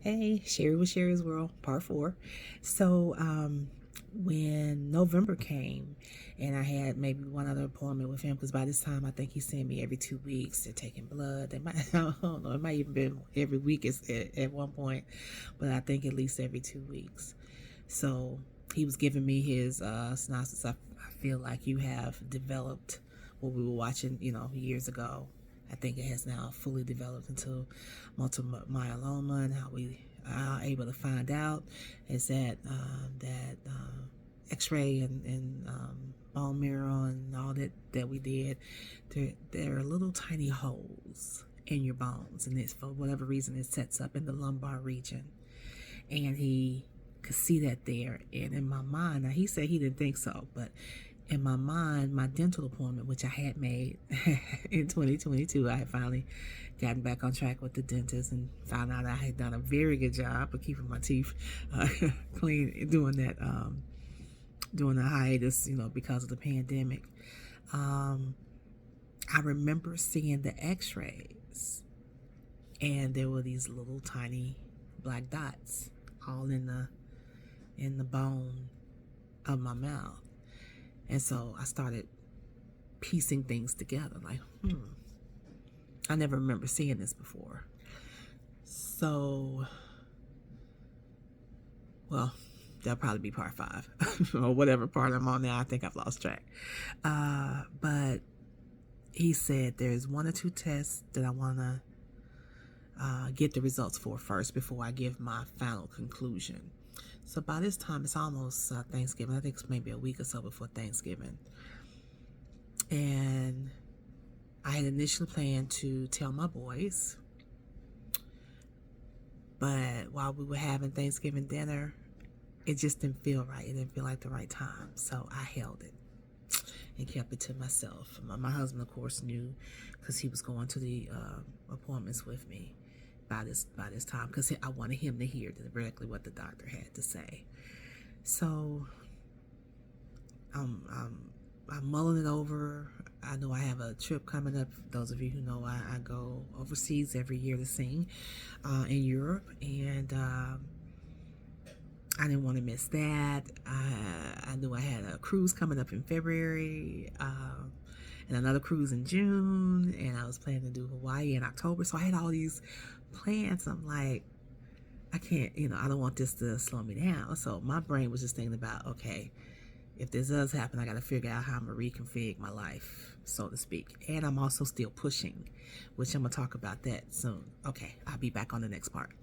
Hey, Sherry with Sherry's World, part four. So, when November came and I had maybe one other appointment with him, because by this time I think he's seeing me every 2 weeks. They're taking blood. They might, I don't know, it might even been every week at one point, but I think at least every 2 weeks. So, he was giving me his synopsis. I feel like you have developed what we were watching, years ago. I think it has now fully developed into multiple myeloma, and how we are able to find out is that X-ray and bone marrow and all that we did. There are little tiny holes in your bones, and it's for whatever reason it sets up in the lumbar region, and he could see that there. And in my mind, now he said he didn't think so, but in my mind, my dental appointment, which I had made in 2022, I had finally gotten back on track with the dentist and found out I had done a very good job of keeping my teeth clean during the hiatus, because of the pandemic. I remember seeing the x-rays, and there were these little tiny black dots all in the bone of my mouth. And so I started piecing things together, like, I never remember seeing this before. So, well, that'll probably be part 5 or whatever part I'm on now. I think I've lost track. But he said there's 1 or 2 tests that I want to get the results for first before I give my final conclusion. So by this time, it's almost Thanksgiving. I think it's maybe a week or so before Thanksgiving. And I had initially planned to tell my boys, but while we were having Thanksgiving dinner, it just didn't feel right. It didn't feel like the right time. So I held it and kept it to myself. My husband, of course, knew, because he was going to the appointments with me by this time, because I wanted him to hear directly what the doctor had to say. So I'm mulling it over. I know I have a trip coming up. Those of you who know, I go overseas every year to sing in Europe, and I didn't want to miss that. I knew I had a cruise coming up in February, and another cruise in June, and I was planning to do Hawaii in October. So I had all these plans. I'm like, I can't, I don't want this to slow me down. So my brain was just thinking about, okay, if this does happen, I got to figure out how I'm going to reconfigure my life, so to speak. And I'm also still pushing, which I'm going to talk about that soon. Okay, I'll be back on the next part.